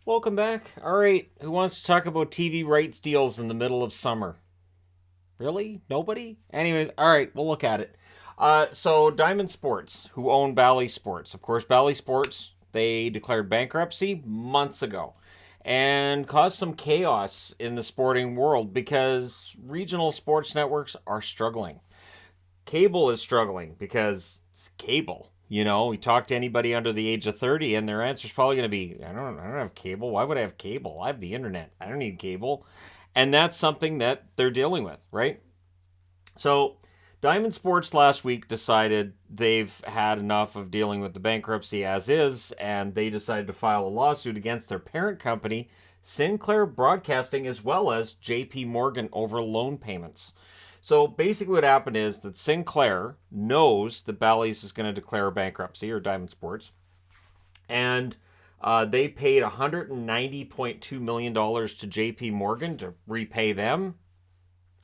Welcome back. All right, who wants to talk about TV rights deals in the middle of summer? Really? Nobody? Anyways, all right, we'll look at it. So Diamond Sports, who own Bally Sports, of course, Bally Sports, they declared bankruptcy months ago and caused some chaos in the sporting world because regional sports networks are struggling. Cable is struggling because it's cable. You talk to anybody under the age of 30, and their answer is probably going to be, I don't have cable. Why would I have cable? I have the internet. I don't need cable. And that's something that they're dealing with, right? So, Diamond Sports last week decided they've had enough of dealing with the bankruptcy as is, and they decided to file a lawsuit against their parent company, Sinclair Broadcasting, as well as JP Morgan over loan payments. So basically, what happened is that Sinclair knows that Bally's is going to declare bankruptcy, or Diamond Sports, and they paid $190.2 million to JP Morgan to repay them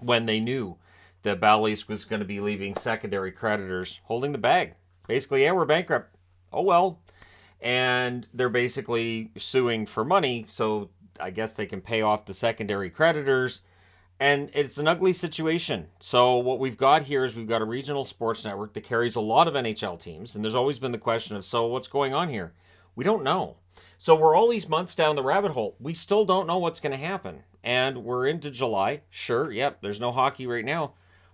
when they knew that Bally's was going to be leaving secondary creditors holding the bag. Basically, yeah, we're bankrupt. Oh well. And they're basically suing for money, so I guess they can pay off the secondary creditors. And it's an ugly situation. So what we've got here is we've got a regional sports network that carries a lot of NHL teams, and there's always been the question of, so what's going on here? We don't know. So we're all these months down the rabbit hole. We still don't know what's going to happen. And we're into July. Sure, yep, there's no hockey right now.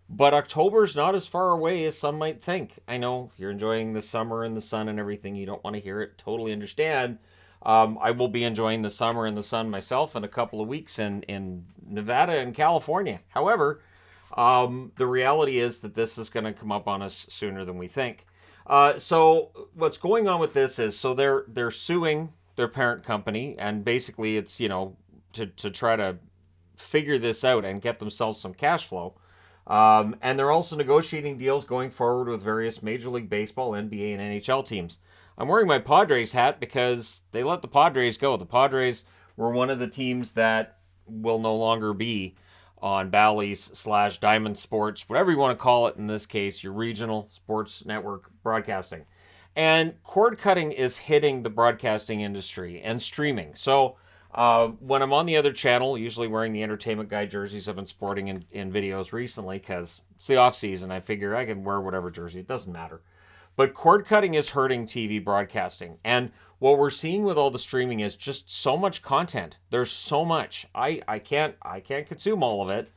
But October's not as far away as some might think. I know if you're enjoying the summer and the sun and everything, you don't want to hear it. Totally understand. I will be enjoying the summer and the sun myself in a couple of weeks in Nevada and California. However, the reality is that this is going to come up on us sooner than we think. So what's going on with this is they're suing their parent company, and basically it's to try to figure this out and get themselves some cash flow. And they're also negotiating deals going forward with various Major League Baseball, NBA, and NHL teams. I'm wearing my Padres hat because they let the Padres go. The Padres were one of the teams that will no longer be on Bally's slash Diamond Sports, whatever you want to call it in this case, your regional sports network broadcasting. And cord cutting is hitting the broadcasting industry and streaming. So when I'm on the other channel, usually wearing the Entertainment Guy jerseys I've been sporting in videos recently because it's the off season. I figure I can wear whatever jersey. It doesn't matter. But cord cutting is hurting TV broadcasting. And what we're seeing with all the streaming is just so much content. There's so much. I can't consume all of it.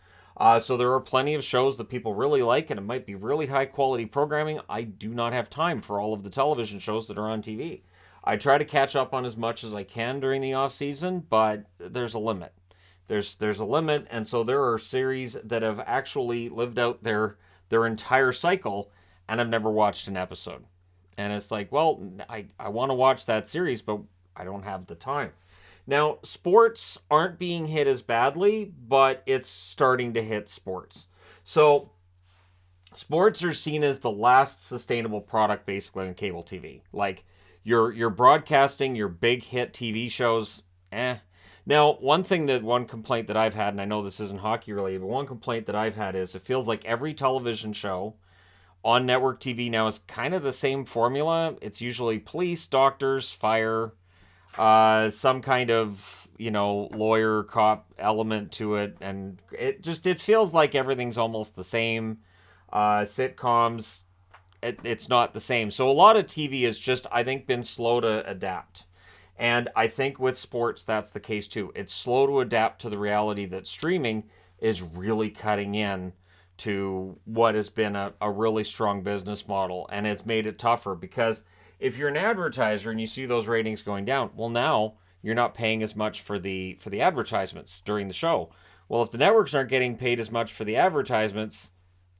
So there are plenty of shows that people really like, and it might be really high quality programming. I do not have time for all of the television shows that are on TV. I try to catch up on as much as I can during the off season, but there's a limit. There's a limit, and so there are series that have actually lived out their entire cycle, and I've never watched an episode. And it's like, well, I want to watch that series, but I don't have the time. Now, sports aren't being hit as badly, but it's starting to hit sports. So, sports are seen as the last sustainable product basically on cable TV. Like you're broadcasting your big hit TV shows, eh. Now, one complaint that I've had, and I know this isn't hockey related, but one complaint that I've had is it feels like every television show on network TV now is kind of the same formula. It's usually police, doctors, fire, some kind of lawyer cop element to it, and it feels like everything's almost the same. Sitcoms, it's not the same. So a lot of TV has just, I think, been slow to adapt. And I think with sports, that's the case too. It's slow to adapt to the reality that streaming is really cutting in to what has been a really strong business model. And it's made it tougher because if you're an advertiser and you see those ratings going down, well, now you're not paying as much for the advertisements during the show. Well, if the networks aren't getting paid as much for the advertisements,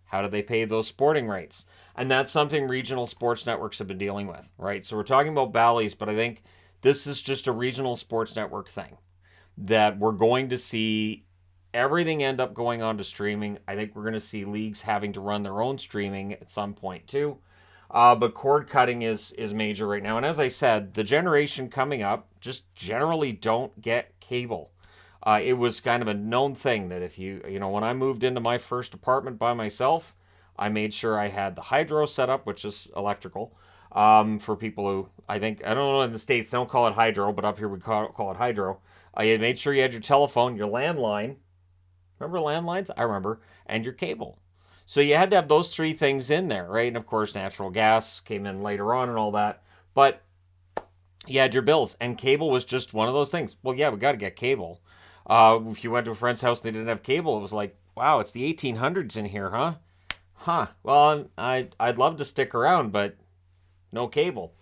how do they pay those sporting rights? And that's something regional sports networks have been dealing with, right? So we're talking about Bally's, but I think this is just a regional sports network thing that we're going to see everything end up going on to streaming. I think we're going to see leagues having to run their own streaming at some point too. But cord cutting is major right now. And as I said, the generation coming up just generally don't get cable. It was kind of a known thing that if when I moved into my first apartment by myself, I made sure I had the hydro set up, which is electrical, for people who I think, I don't know, in the States, they don't call it hydro, but up here we call it hydro. You made sure you had your telephone, your landline. Remember landlines? I remember. And your cable. So you had to have those three things in there, right? And of course, natural gas came in later on and all that. But you had your bills, and cable was just one of those things. Well, yeah, we got to get cable. If you went to a friend's house and they didn't have cable, it was like, wow, it's the 1800s in here, huh? Huh. Well, I'd love to stick around, but no cable.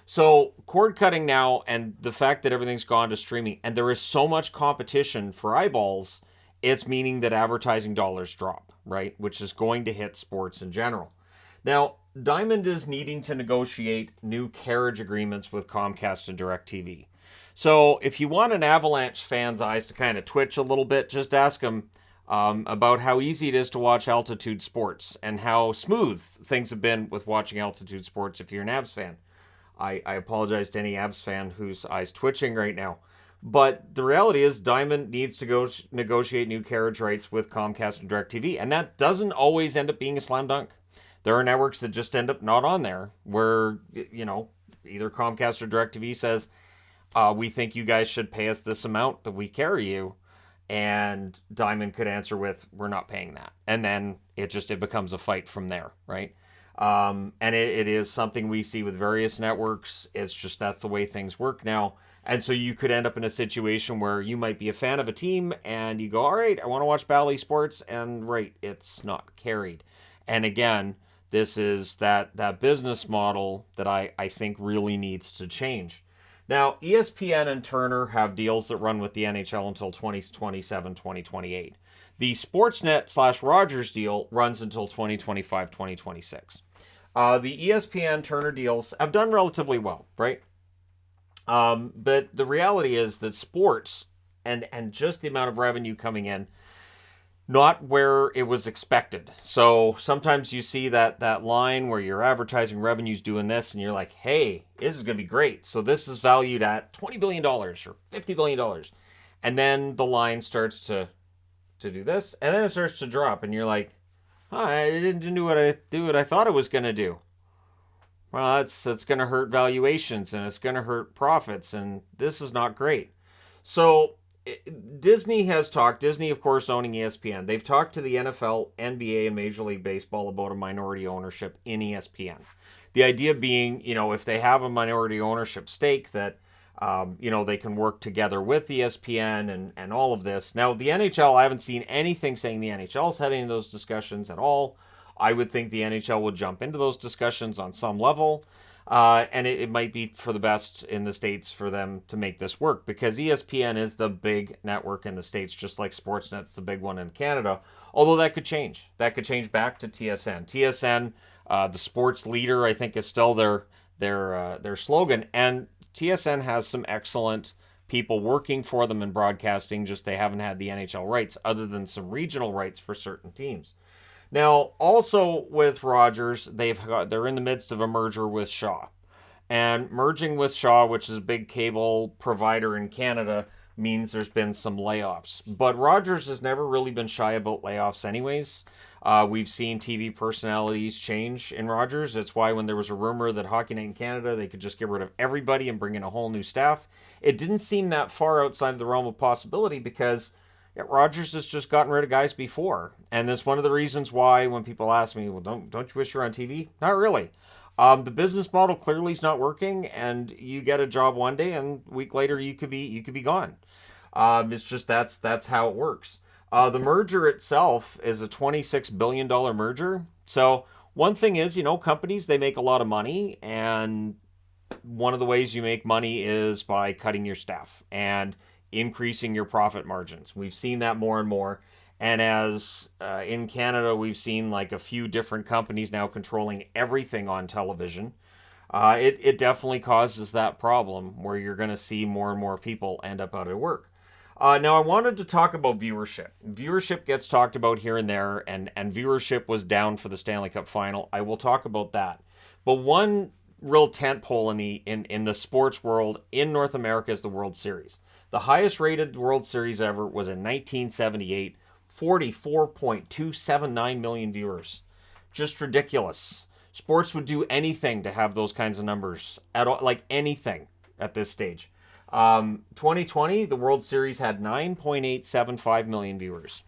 So cord cutting now, and the fact that everything's gone to streaming, and there is so much competition for eyeballs, it's meaning that advertising dollars drop, right? Which is going to hit sports in general. Now, Diamond is needing to negotiate new carriage agreements with Comcast and DirecTV. So if you want an Avalanche fan's eyes to kind of twitch a little bit, just ask them about how easy it is to watch Altitude Sports and how smooth things have been with watching Altitude Sports if you're an Avs fan. I apologize to any Avs fan whose eyes twitching right now. But the reality is Diamond needs to go negotiate new carriage rights with Comcast and DirecTV, and that doesn't always end up being a slam dunk. There are networks that just end up not on there where, either Comcast or DirecTV says, we think you guys should pay us this amount that we carry you. And Diamond could answer with, we're not paying that. And then it becomes a fight from there, right? And it is something we see with various networks. It's just that's the way things work now. And so you could end up in a situation where you might be a fan of a team and you go, all right, I want to watch Bally Sports, and right, it's not carried. And again, this is that business model that I think really needs to change. Now, ESPN and Turner have deals that run with the NHL until 2027, 2028. The Sportsnet / Rogers deal runs until 2025, 2026. The ESPN Turner deals have done relatively well, right? But the reality is that sports and just the amount of revenue coming in, not where it was expected. So sometimes you see that line where your advertising revenue's doing this and you're like, hey, this is going to be great. So this is valued at $20 billion or $50 billion. And then the line starts to do this, and then it starts to drop, and you're like, I didn't do what I thought it was going to do. Well, that's going to hurt valuations, and it's going to hurt profits, and this is not great. So Disney has talked, Disney, of course, owning ESPN. They've talked to the NFL, NBA, and Major League Baseball about a minority ownership in ESPN. The idea being, if they have a minority ownership stake that, they can work together with ESPN and all of this. Now, the NHL, I haven't seen anything saying the NHL's had any of those discussions at all. I would think the NHL would jump into those discussions on some level. And it might be for the best in the States for them to make this work, because ESPN is the big network in the States, just like Sportsnet's the big one in Canada. Although that could change. That could change back to TSN. TSN, the sports leader, I think is still their slogan. And TSN has some excellent people working for them in broadcasting, just they haven't had the NHL rights other than some regional rights for certain teams. Now, also with Rogers, they're in the midst of a merger with Shaw. And merging with Shaw, which is a big cable provider in Canada, means there's been some layoffs. But Rogers has never really been shy about layoffs anyways. We've seen TV personalities change in Rogers. It's why when there was a rumor that Hockey Night in Canada, they could just get rid of everybody and bring in a whole new staff, it didn't seem that far outside of the realm of possibility, because Rogers has just gotten rid of guys before. And that's one of the reasons why when people ask me, well, don't you wish you were on TV? Not really. The business model clearly is not working, and you get a job one day and a week later you could be gone. It's just that's how it works. The merger itself is a $26 billion merger. So one thing is, companies, they make a lot of money, and one of the ways you make money is by cutting your staff and increasing your profit margins. We've seen that more and more. And as in Canada, we've seen like a few different companies now controlling everything on television. It definitely causes that problem where you're going to see more and more people end up out of work. Now, I wanted to talk about viewership. Viewership gets talked about here and there, and viewership was down for the Stanley Cup final. I will talk about that. But one real tentpole in the sports world in North America is the World Series. The highest rated World Series ever was in 1978, 44.279 million viewers. Just ridiculous. Sports would do anything to have those kinds of numbers at all, like anything at this stage. 2020, the World Series had 9.875 million viewers.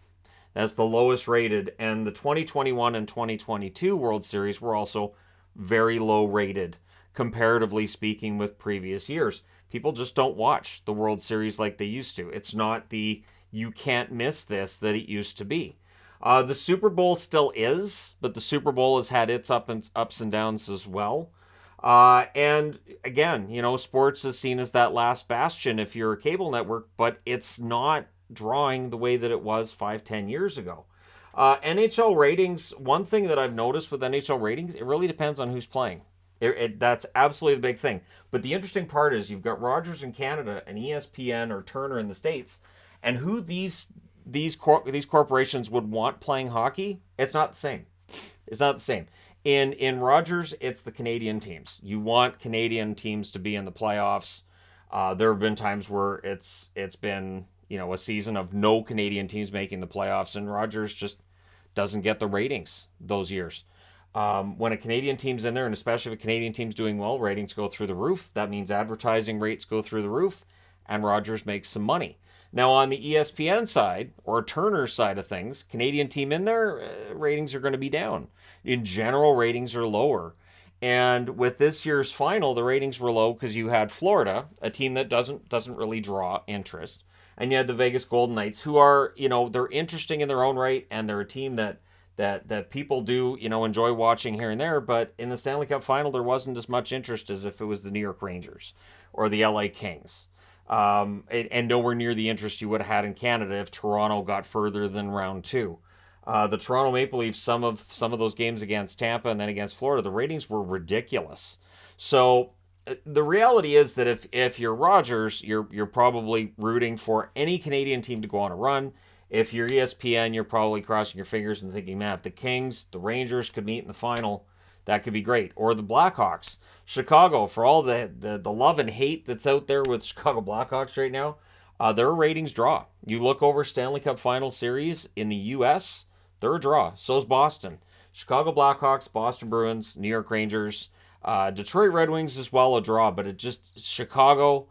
That's the lowest rated. And the 2021 and 2022 World Series were also very low rated, comparatively speaking, with previous years. People just don't watch the World Series like they used to. It's not the you can't miss this that it used to be. The Super Bowl still is, but the Super Bowl has had its ups and downs as well. And again, sports is seen as that last bastion if you're a cable network, but it's not drawing the way that it was 5-10 years ago. NHL ratings, one thing that I've noticed with NHL ratings, it really depends on who's playing. That's absolutely the big thing. But the interesting part is you've got Rogers in Canada and ESPN or Turner in the States, and who these corporations would want playing hockey, it's not the same. It's not the same. In Rogers, it's the Canadian teams. You want Canadian teams to be in the playoffs. There have been times where it's been a season of no Canadian teams making the playoffs, and Rogers just doesn't get the ratings those years. When a Canadian team's in there, and especially if a Canadian team's doing well, ratings go through the roof. That means advertising rates go through the roof, and Rogers makes some money. Now, on the ESPN side, or Turner side of things, Canadian team in there, ratings are going to be down. In general, ratings are lower. And with this year's final, the ratings were low because you had Florida, a team that doesn't really draw interest. And you had the Vegas Golden Knights, who are, they're interesting in their own right, and they're a team that people do, enjoy watching here and there. But in the Stanley Cup final, there wasn't as much interest as if it was the New York Rangers or the LA Kings. And nowhere near the interest you would have had in Canada if Toronto got further than round two. The Toronto Maple Leafs, some of those games against Tampa and then against Florida, the ratings were ridiculous. So the reality is that if you're Rogers, you're probably rooting for any Canadian team to go on a run. If you're ESPN, you're probably crossing your fingers and thinking, man, if the Kings, the Rangers could meet in the final, that could be great. Or the Blackhawks. Chicago, for all the love and hate that's out there with Chicago Blackhawks right now, their ratings draw. You look over Stanley Cup Final Series in the U.S., they're a draw. So's Boston. Chicago Blackhawks, Boston Bruins, New York Rangers, Detroit Red Wings as well, a draw. But it just, Chicago,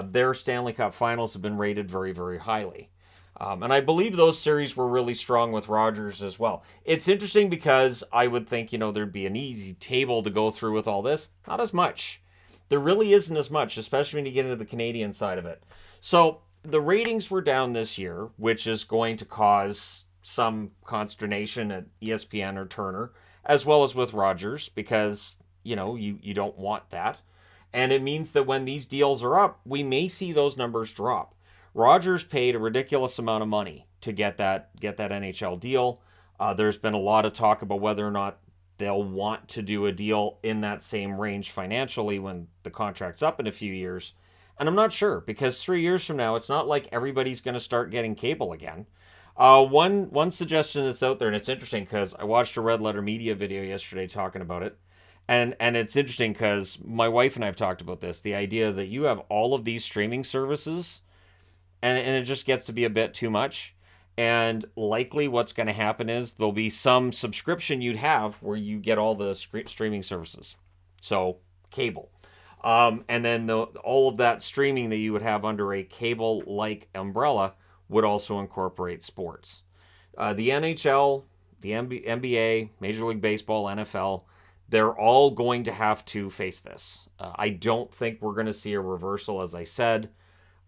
their Stanley Cup Finals have been rated very, very highly. And I believe those series were really strong with Rogers as well. It's interesting because I would think, there'd be an easy table to go through with all this. Not as much. There really isn't as much, especially when you get into the Canadian side of it. So the ratings were down this year, which is going to cause some consternation at ESPN or Turner, as well as with Rogers, because, you don't want that. And it means that when these deals are up, we may see those numbers drop. Rogers paid a ridiculous amount of money to get that NHL deal. There's been a lot of talk about whether or not they'll want to do a deal in that same range financially when the contract's up in a few years. And I'm not sure, because 3 years from now, it's not like everybody's going to start getting cable again. One suggestion that's out there, and it's interesting because I watched a Red Letter Media video yesterday talking about it. And it's interesting because my wife and I have talked about this, the idea that you have all of these streaming services and it just gets to be a bit too much. And likely what's going to happen is there'll be some subscription you'd have where you get all the streaming services. So cable. And then all of that streaming that you would have under a cable-like umbrella would also incorporate sports. The NHL, the NBA, Major League Baseball, NFL, they're all going to have to face this. I don't think we're going to see a reversal, as I said.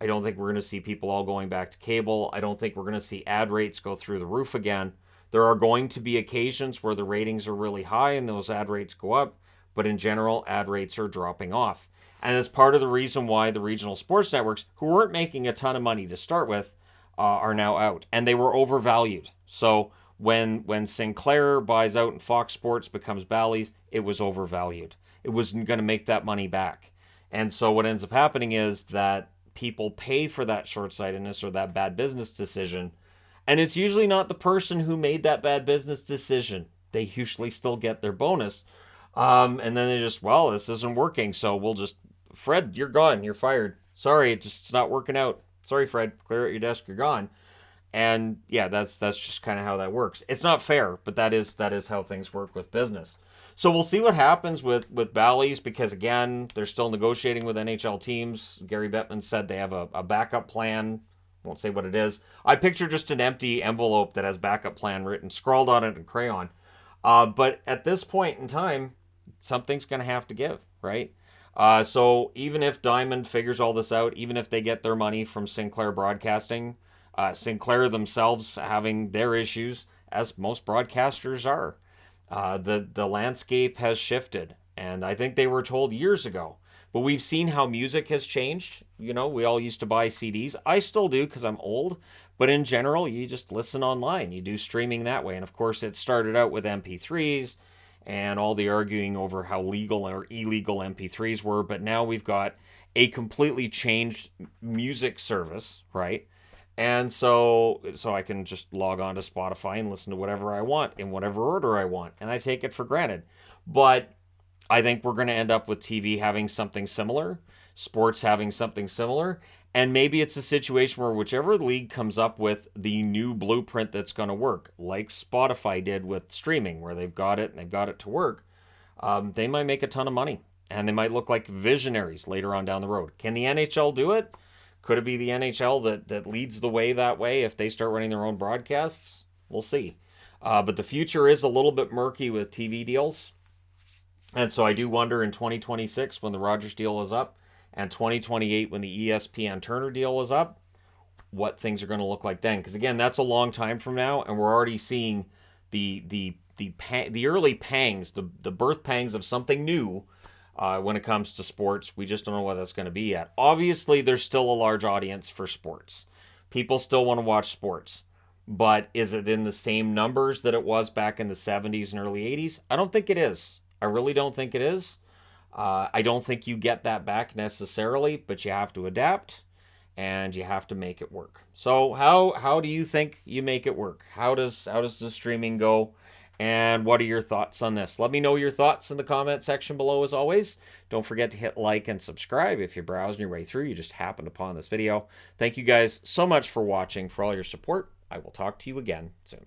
I don't think we're going to see people all going back to cable. I don't think we're going to see ad rates go through the roof again. There are going to be occasions where the ratings are really high and those ad rates go up, but in general, ad rates are dropping off. And it's part of the reason why the regional sports networks, who weren't making a ton of money to start with, are now out. And they were overvalued. So when Sinclair buys out and Fox Sports becomes Bally's, it was overvalued. It wasn't going to make that money back. And so what ends up happening is that people pay for that short-sightedness or that bad business decision. And it's usually not the person who made that bad business decision. They usually still get their bonus. And then they just, well, this isn't working. So we'll just, Fred, you're gone. You're fired. Sorry, it's not working out. Sorry, Fred, clear out your desk. You're gone. And yeah, that's just kind of how that works. It's not fair, but that is how things work with business. So we'll see what happens with Bally's, because again, they're still negotiating with NHL teams. Gary Bettman said they have a backup plan. Won't say what it is. I picture just an empty envelope that has backup plan written, scrawled on it in crayon. But at this point in time, something's going to have to give, right? So even if Diamond figures all this out, even if they get their money from Sinclair Broadcasting, Sinclair themselves having their issues, as most broadcasters are, the landscape has shifted, and I think they were told years ago. But we've seen how music has changed. You know, we all used to buy CDs. I still do because I'm old. But in general, you just listen online. You do streaming that way. And of course, it started out with MP3s and all the arguing over how legal or illegal MP3s were. But now we've got a completely changed music service, right? And so I can just log on to Spotify and listen to whatever I want in whatever order I want. And I take it for granted. But I think we're going to end up with TV having something similar, sports having something similar, and maybe it's a situation where whichever league comes up with the new blueprint that's going to work, like Spotify did with streaming, where they've got it and they've got it to work, they might make a ton of money, and they might look like visionaries later on down the road. Can the NHL do it? Could it be the NHL that leads the way that way if they start running their own broadcasts? We'll see. But the future is a little bit murky with TV deals. And so I do wonder in 2026 when the Rogers deal is up and 2028 when the ESPN Turner deal is up, what things are going to look like then. Because again, that's a long time from now, and we're already seeing the early pangs, the birth pangs of something new when it comes to sports. We just don't know what that's going to be yet. Obviously, there's still a large audience for sports. People still want to watch sports. But is it in the same numbers that it was back in the 70s and early 80s? I don't think it is. I really don't think it is. I don't think you get that back necessarily, but you have to adapt and you have to make it work. So how do you think you make it work? How does the streaming go? And what are your thoughts on this? Let me know your thoughts in the comment section below as always. Don't forget to hit like and subscribe if you're browsing your way through. You just happened upon this video. Thank you guys so much for watching, for all your support. I will talk to you again soon.